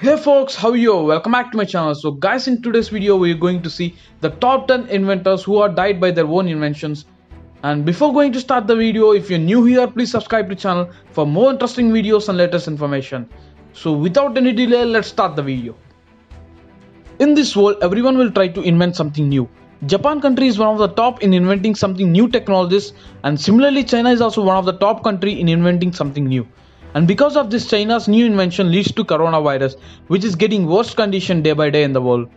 Hey folks, how are you? Welcome back to my channel. So guys, in today's video we're going to see the top 10 inventors who are died by their own inventions. And before going to start the video, if you're new here, please subscribe to the channel for more interesting videos and latest information. So without any delay, let's start the video. In this world, everyone will try to invent something new. Japan country is one of the top in inventing something new technologies, and similarly China is also one of the top country in inventing something new. And because of this, China's new invention leads to coronavirus, which is getting worse condition day by day in the world.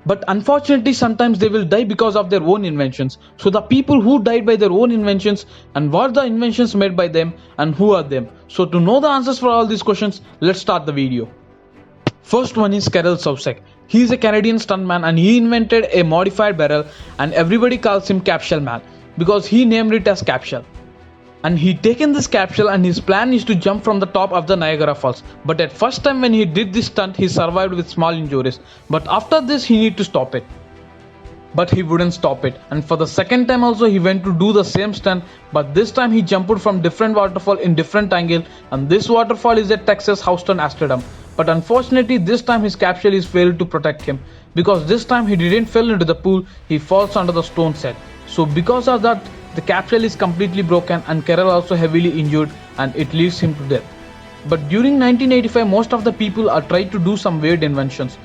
But unfortunately, sometimes they will die because of their own inventions. So the people who died by their own inventions, and what the inventions made by them, and who are them. So to know the answers for all these questions, let's start the video. First one is Karel Sousek. He is a Canadian stuntman and he invented a modified barrel, and everybody calls him Capsule Man because he named it as Capsule. And he taken this capsule and his plan is to jump from the top of the Niagara Falls. But at first time when he did this stunt, he survived with small injuries. But after this he need to stop it. But he wouldn't stop it. And for the second time also he went to do the same stunt. But this time he jumped from different waterfall in different angle. And this waterfall is at Texas Houston Amsterdam. But unfortunately this time his capsule is failed to protect him. Because this time he didn't fall into the pool, he falls under the stone set. So because of that, the capsule is completely broken and Karel also heavily injured and it leads him to death. But during 1985 most of the people are trying to do some weird inventions.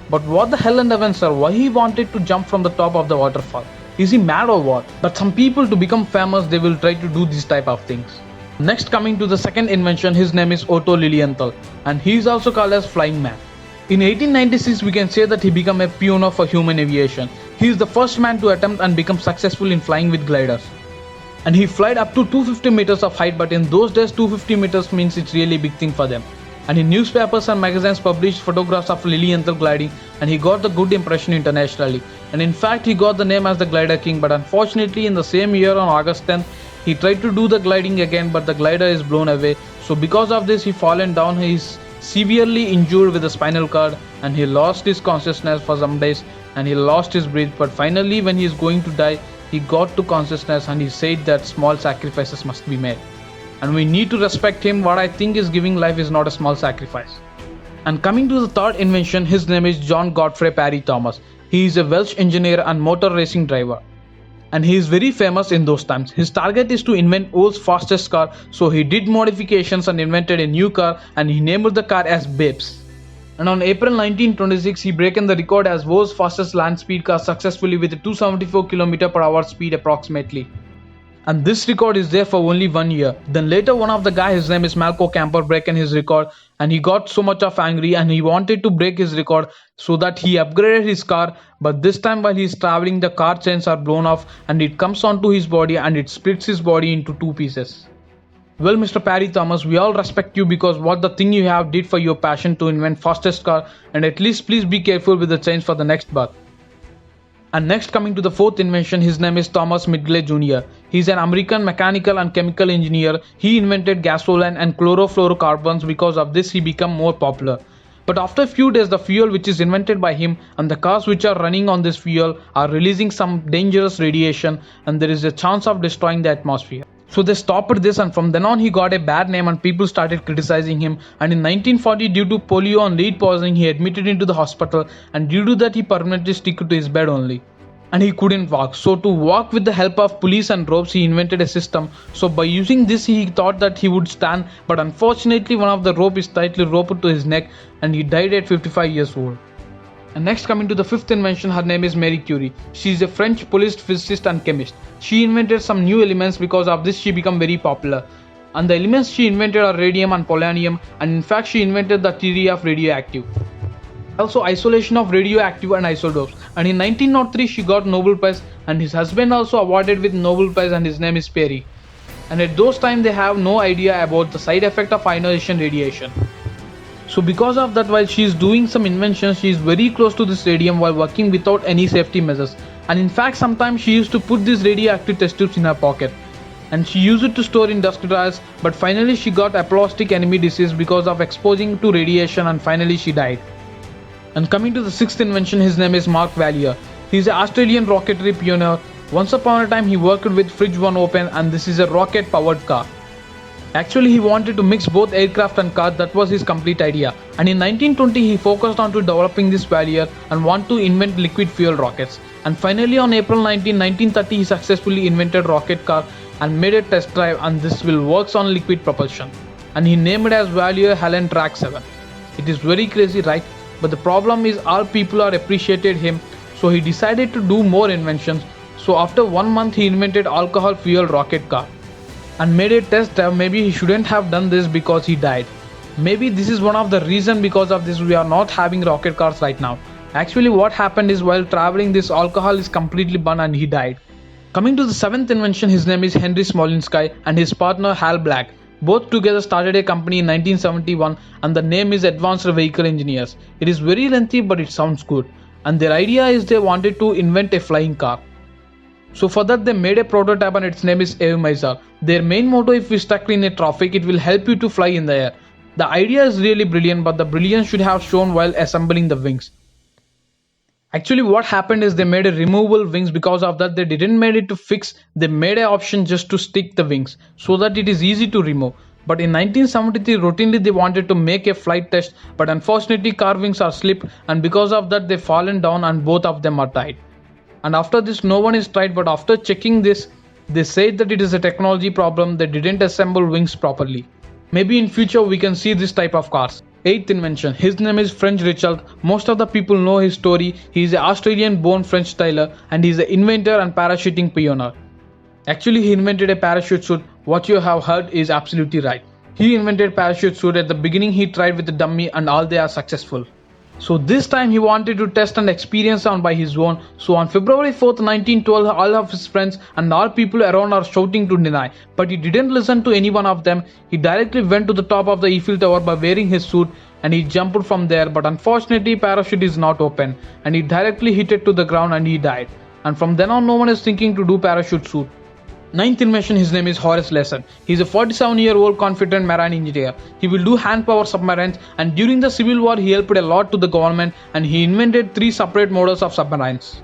But what the hell and heavens sir, why he wanted to jump from the top of the waterfall? Is he mad or what? But some people to become famous they will try to do these type of things. Next, coming to the second invention, his name is Otto Lilienthal and he is also called as Flying Man. In 1896 we can say that he became a pioneer for human aviation. He is the first man to attempt and become successful in flying with gliders. And he flied up to 250 meters of height, but in those days 250 meters means it's really big thing for them. And in newspapers and magazines published photographs of Lilienthal gliding and he got the good impression internationally. And in fact he got the name as the Glider King, but unfortunately in the same year on August 10th he tried to do the gliding again, but the glider is blown away. So because of this he fallen down, he is severely injured with a spinal cord and he lost his consciousness for some days and he lost his breath. But finally when he is going to die, he got to consciousness and he said that small sacrifices must be made. And we need to respect him. What I think is giving life is not a small sacrifice. And coming to the third invention, his name is John Godfrey Parry-Thomas. He is a Welsh engineer and motor racing driver. And he is very famous in those times. His target is to invent world's fastest car. So he did modifications and invented a new car and he named the car as Babes. And on April 1926, he broke the record as world's fastest land speed car successfully with a 274 km/h speed approximately. And this record is there for only 1 year. Then later one of the guy, his name is Malcolm Camper, broke his record and he got so much of angry and he wanted to break his record so that he upgraded his car. But this time while he is traveling, the car chains are blown off and it comes onto his body and it splits his body into two pieces. Well, Mr. Parry-Thomas, we all respect you because what the thing you have did for your passion to invent fastest car, and at least please be careful with the chains for the next bath. And next, coming to the fourth invention, his name is Thomas Midgley Jr. He is an American mechanical and chemical engineer. He invented gasoline and chlorofluorocarbons. Because of this he became more popular. But after a few days the fuel which is invented by him and the cars which are running on this fuel are releasing some dangerous radiation and there is a chance of destroying the atmosphere. So they stopped this and from then on he got a bad name and people started criticizing him. And in 1940 due to polio and lead poisoning he admitted into the hospital and due to that he permanently stuck to his bed only. And he couldn't walk. So to walk with the help of pulleys and ropes he invented a system. So by using this he thought that he would stand, but unfortunately one of the rope is tightly roped to his neck and he died at 55 years old. And next, coming to the fifth invention, her name is Marie Curie. She is a French Polish physicist and chemist. She invented some new elements. Because of this she became very popular. And the elements she invented are radium and polonium, and in fact she invented the theory of radioactive. Also isolation of radioactive and isotopes. And in 1903 she got Nobel Prize and his husband also awarded with Nobel Prize and his name is Parry. And at those times they have no idea about the side effect of ionization radiation. So because of that, while she is doing some inventions, she is very close to this radium while working without any safety measures. And in fact sometimes she used to put these radioactive test tubes in her pocket. And she used it to store in desk drawers, but finally she got aplastic enemy disease because of exposing to radiation and finally she died. And coming to the sixth invention, his name is Mark Valier. He is an Australian rocketry pioneer. Once upon a time he worked with Fridge 1 Open and this is a rocket powered car. Actually, he wanted to mix both aircraft and cars. That was his complete idea. And in 1920, he focused on to developing this value and want to invent liquid fuel rockets. And finally, on April 19, 1930, he successfully invented rocket car and made a test drive, and this will works on liquid propulsion. And he named it as Value Helen Track 7. It is very crazy, right? But the problem is all people are appreciated him, so he decided to do more inventions. So after 1 month, he invented alcohol fuel rocket car and made a test drive. Maybe he shouldn't have done this because he died. Maybe this is one of the reason because of this we are not having rocket cars right now. Actually, what happened is while traveling, this alcohol is completely burned and he died. Coming to the seventh invention, his name is Henry Smolinski and his partner Hal Black. Both together started a company in 1971 and the name is Advanced Vehicle Engineers. It is very lengthy but it sounds good. And their idea is they wanted to invent a flying car. So for that they made a prototype and its name is Eionlight. Their main motto, if we stuck in a traffic, it will help you to fly in the air. The idea is really brilliant, but the brilliance should have shown while assembling the wings. Actually what happened is they made a removable wings. Because of that they didn't made it to fix, they made an option just to stick the wings so that it is easy to remove. But in 1973 routinely they wanted to make a flight test, but unfortunately car wings are slipped and because of that they fallen down and both of them are died. And after this no one is tried, but after checking this they said that it is a technology problem, they didn't assemble wings properly. Maybe in future we can see this type of cars. Eighth invention, his name is French Richard. Most of the people know his story. He is an Australian born French tailor and he is an inventor and parachuting pioneer. Actually he invented a parachute suit. What you have heard is absolutely right. He invented parachute suit. At the beginning he tried with the dummy and all they are successful. So this time he wanted to test and experience on by his own. So on February 4th 1912 all of his friends and all people around are shouting to deny, but he didn't listen to any one of them. He directly went to the top of the Eiffel Tower by wearing his suit and he jumped from there, but unfortunately parachute is not open and he directly hit it to the ground and he died. And from then on no one is thinking to do parachute suit. Ninth invention, his name is Horace Lesson. He is a 47-year-old confident marine engineer. He will do hand power submarines and during the Civil War he helped a lot to the government and he invented 3 separate models of submarines.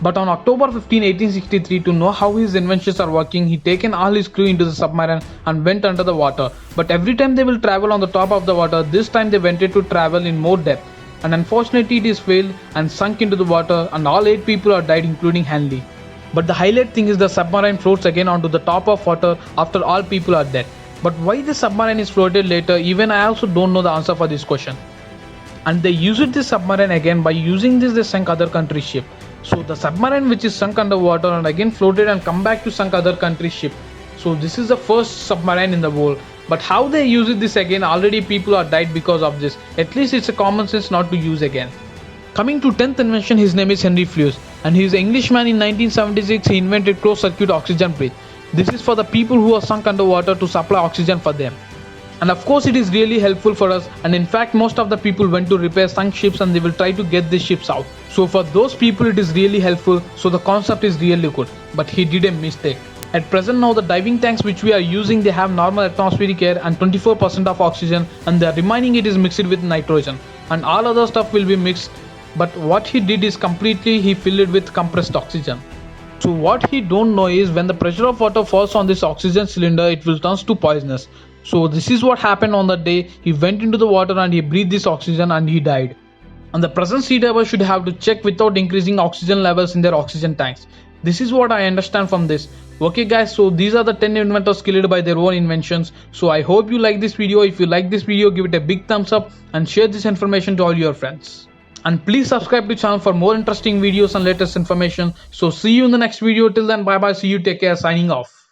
But on October 15, 1863, to know how his inventions are working, he taken all his crew into the submarine and went under the water. But every time they will travel on the top of the water, this time they wanted to travel in more depth. And unfortunately it is failed and sunk into the water and all 8 people are died including Hanley. But the highlight thing is the submarine floats again onto the top of water after all people are dead. But why the submarine is floated later, even I also don't know the answer for this question. And they used this submarine again. By using this they sunk other country's ship. So the submarine which is sunk underwater and again floated and come back to sunk other country's ship. So this is the first submarine in the world. But how they used this again, already people are died because of this. At least it's a common sense not to use again. Coming to 10th invention, his name is Henry Flues and he is an Englishman. In 1976 he invented closed circuit oxygen breath. This is for the people who are sunk underwater to supply oxygen for them. And of course it is really helpful for us, and in fact most of the people went to repair sunk ships and they will try to get these ships out. So for those people it is really helpful, so the concept is really good. But he did a mistake. At present now the diving tanks which we are using, they have normal atmospheric air and 24% of oxygen and the remaining it is mixed with nitrogen and all other stuff will be mixed. But what he did is completely he filled it with compressed oxygen. So what he don't know is when the pressure of water falls on this oxygen cylinder, it will turn to poisonous. So this is what happened on that day. He went into the water and he breathed this oxygen and he died. And the present sea diver should have to check without increasing oxygen levels in their oxygen tanks. This is what I understand from this. Okay guys, so these are the 10 inventors killed by their own inventions. So I hope you like this video. If you like this video, give it a big thumbs up and share this information to all your friends. And please subscribe to the channel for more interesting videos and latest information. So see you in the next video. Till then, bye bye. See you. Take care. Signing off.